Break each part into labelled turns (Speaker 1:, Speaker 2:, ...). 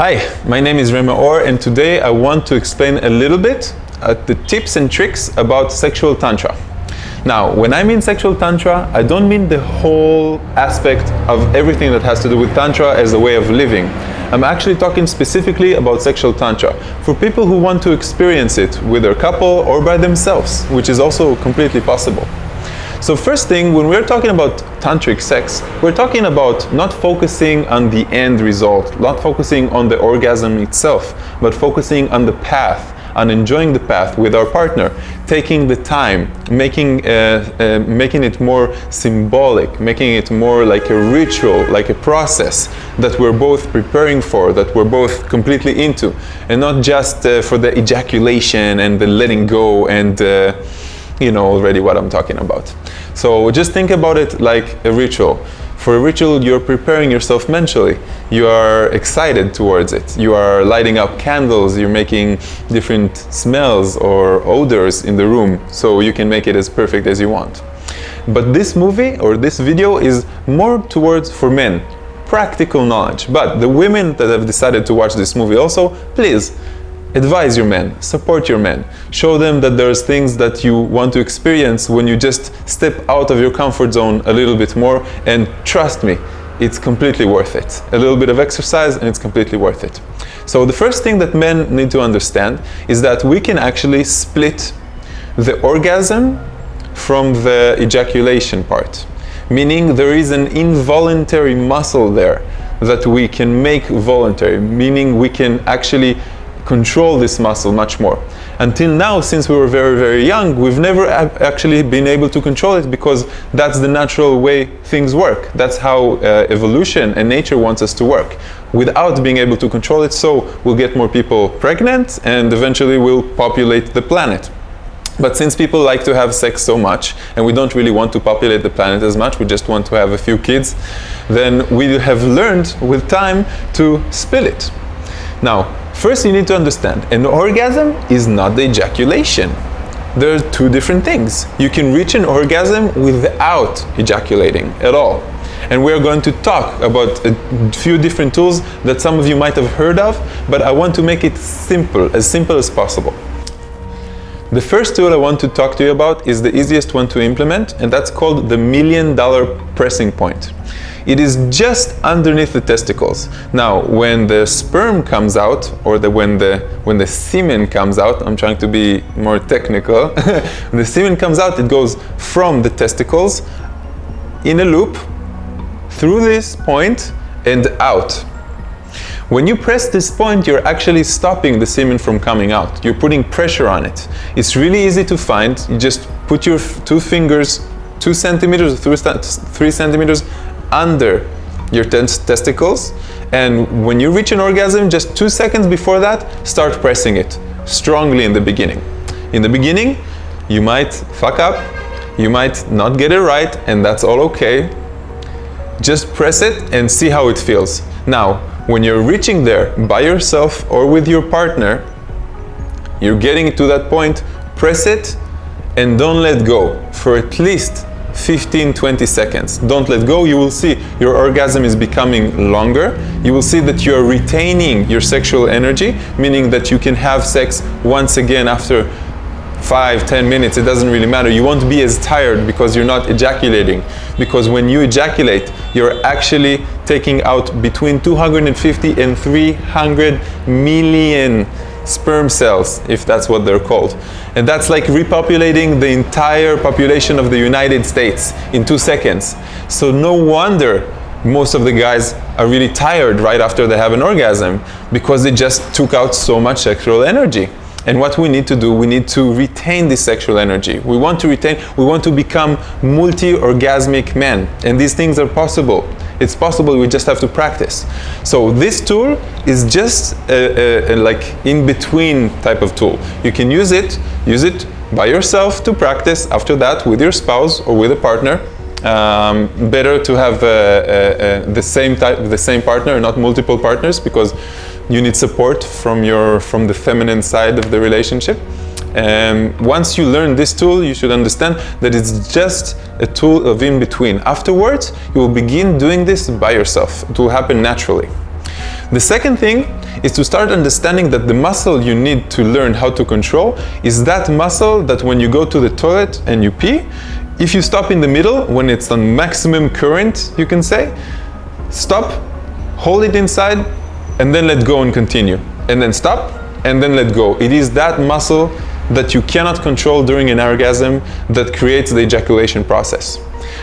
Speaker 1: Hi, my name is Maor, and today I want to explain a little bit the tips and tricks about sexual Tantra. Now, when I mean sexual Tantra, I don't mean the whole aspect of everything that has to do with Tantra as a way of living. I'm actually talking specifically about sexual Tantra for people who want to experience it with their couple or by themselves, which is also completely possible. So first thing, when we're talking about tantric sex, we're talking about not focusing on the end result, not focusing on the orgasm itself, but focusing on the path, on enjoying the path with our partner, taking the time, making it more symbolic, making it more like a ritual, like a process that we're both preparing for, that we're both completely into, and not just for the ejaculation and the letting go and you know already what I'm talking about. So just think about it like a ritual. For a ritual, you're preparing yourself mentally. You are excited towards it. You are lighting up candles. You're making different smells or odors in the room so you can make it as perfect as you want. But this movie or this video is more towards for men, practical knowledge. But the women that have decided to watch this movie also, please, advise your men, support your men, show them that there's things that you want to experience when you just step out of your comfort zone a little bit more, and trust me, it's completely worth it. A little bit of exercise and it's completely worth it. So the first thing that men need to understand is that we can actually split the orgasm from the ejaculation part, meaning there is an involuntary muscle there that we can make voluntary, meaning we can actually control this muscle much more. Until now, since we were very, very young, we've never actually been able to control it because that's the natural way things work. That's how evolution and nature wants us to work, without being able to control it. So we'll get more people pregnant and eventually we'll populate the planet. But since people like to have sex so much and we don't really want to populate the planet as much, we just want to have a few kids, then we have learned with time to split it. Now, first you need to understand, an orgasm is not the ejaculation. There are two different things. You can reach an orgasm without ejaculating at all. And we're going to talk about a few different tools that some of you might have heard of, but I want to make it simple as possible. The first tool I want to talk to you about is the easiest one to implement, and that's called the $1 million pressing point. It is just underneath the testicles. Now, when the sperm comes out, or when the semen comes out, I'm trying to be more technical. When the semen comes out, it goes from the testicles in a loop through this point and out. When you press this point, you're actually stopping the semen from coming out. You're putting pressure on it. It's really easy to find. You just put your two fingers 2 centimeters, 3 centimeters under your testicles, and when you reach an orgasm, just 2 seconds before that, start pressing it strongly in the beginning. In the beginning, you might fuck up, you might not get it right, and that's all okay. Just press it and see how it feels. Now, when you're reaching there by yourself or with your partner, you're getting to that point, press it and don't let go for at least 15-20 seconds. Don't let go. You will see your orgasm is becoming longer. You will see that you are retaining your sexual energy, meaning that you can have sex once again after 5-10 minutes. It doesn't really matter. You won't be as tired because you're not ejaculating. Because when you ejaculate, you're actually taking out between 250 and 300 million sperm cells, if that's what they're called. And that's like repopulating the entire population of the United States in 2 seconds. So no wonder most of the guys are really tired right after they have an orgasm, because they just took out so much sexual energy. And what we need to do, we need to retain this sexual energy. We want to become multi-orgasmic men. And these things are possible. It's possible, we just have to practice. So this tool is just a like in-between type of tool. You can use it by yourself to practice. After that, with your spouse or with a partner. Better to have the same partner, not multiple partners, because you need support from the feminine side of the relationship. And once you learn this tool, you should understand that it's just a tool of in between. Afterwards, you will begin doing this by yourself. It will happen naturally. The second thing is to start understanding that the muscle you need to learn how to control is that muscle that when you go to the toilet and you pee, if you stop in the middle, when it's on maximum current, you can say, stop, hold it inside, and then let go and continue. And then stop, and then let go. It is that muscle that you cannot control during an orgasm that creates the ejaculation process.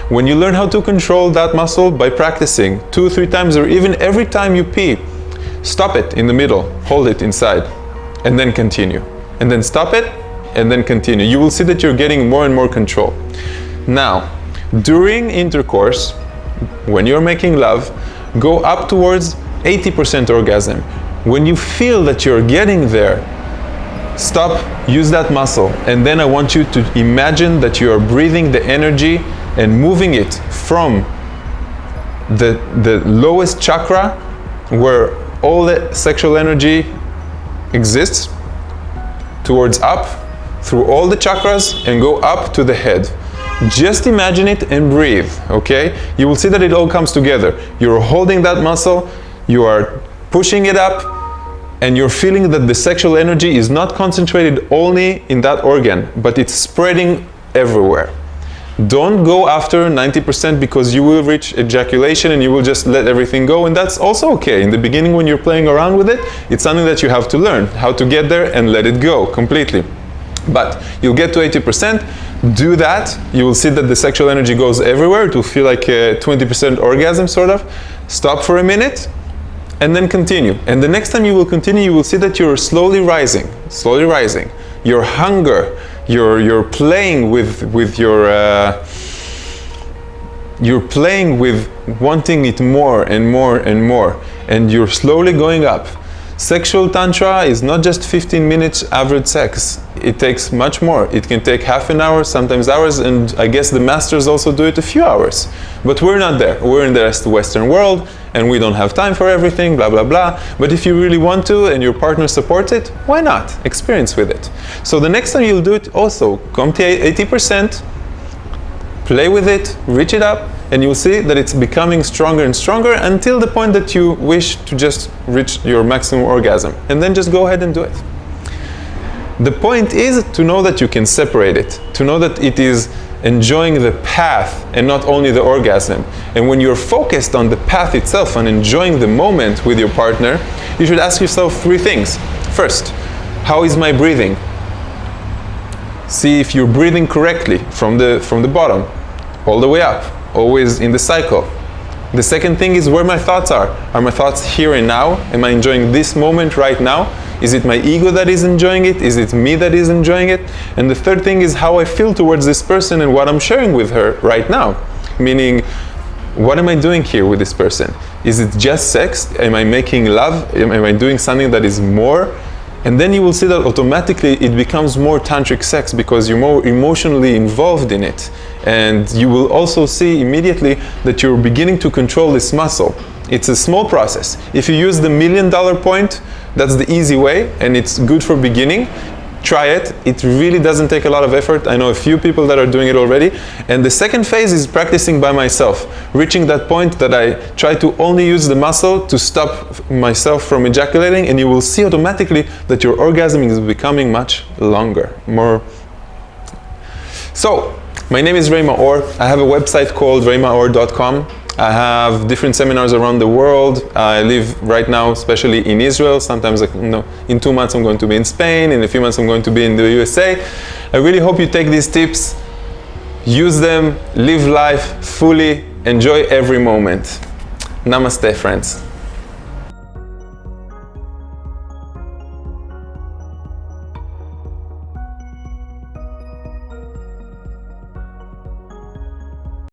Speaker 1: When you learn how to control that muscle by practicing 2 or 3 times, or even every time you pee, stop it in the middle, hold it inside, and then continue. And then stop it, and then continue. You will see that you're getting more and more control. Now, during intercourse, when you're making love, go up towards 80% orgasm. When you feel that you're getting there, stop, use that muscle, and then I want you to imagine that you are breathing the energy and moving it from the lowest chakra, where all the sexual energy exists, towards up, through all the chakras, and go up to the head. Just imagine it and breathe, okay? You will see that it all comes together. You're holding that muscle, you are pushing it up, and you're feeling that the sexual energy is not concentrated only in that organ, but it's spreading everywhere. Don't go after 90% because you will reach ejaculation and you will just let everything go, and that's also okay. In the beginning, when you're playing around with it, it's something that you have to learn how to get there and let it go completely. But you'll get to 80%, do that, you will see that the sexual energy goes everywhere. It will feel like a 20% orgasm sort of. Stop for a minute and then continue. And the next time you will continue, you will see that you're slowly rising. Your hunger, you're playing with your you're playing with wanting it more and more and more, and you're slowly going up. Sexual Tantra is not just 15 minutes average sex. It takes much more. It can take half an hour, sometimes hours, and I guess the masters also do it a few hours. But we're not there. We're in the Western world, and we don't have time for everything, blah, blah, blah. But if you really want to, and your partner supports it, why not? Experience with it. So the next time you'll do it also, come to 80%, play with it, reach it up, and you'll see that it's becoming stronger and stronger until the point that you wish to just reach your maximum orgasm. And then just go ahead and do it. The point is to know that you can separate it, to know that it is enjoying the path and not only the orgasm. And when you're focused on the path itself and enjoying the moment with your partner, you should ask yourself 3 things. First, how is my breathing? See if you're breathing correctly from the bottom all the way up, always in the cycle. The second thing is where my thoughts are. Are my thoughts here and now? Am I enjoying this moment right now? Is it my ego that is enjoying it? Is it me that is enjoying it? And the third thing is how I feel towards this person and what I'm sharing with her right now. Meaning, what am I doing here with this person? Is it just sex? Am I making love? Am I doing something that is more? And then you will see that automatically it becomes more tantric sex because you're more emotionally involved in it. And you will also see immediately that you're beginning to control this muscle. It's a small process. If you use the $1 million point, that's the easy way and it's good for beginning. Try it. It really doesn't take a lot of effort. I know a few people that are doing it already. And the second phase is practicing by myself, reaching that point that I try to only use the muscle to stop myself from ejaculating, and you will see automatically that your orgasm is becoming much longer, more. So, my name is Maor. I have a website called raymaor.com. I have different seminars around the world. I live right now, especially in Israel. Sometimes, in 2 months I'm going to be in Spain. In a few months I'm going to be in the USA. I really hope you take these tips, use them, live life fully, enjoy every moment. Namaste, friends.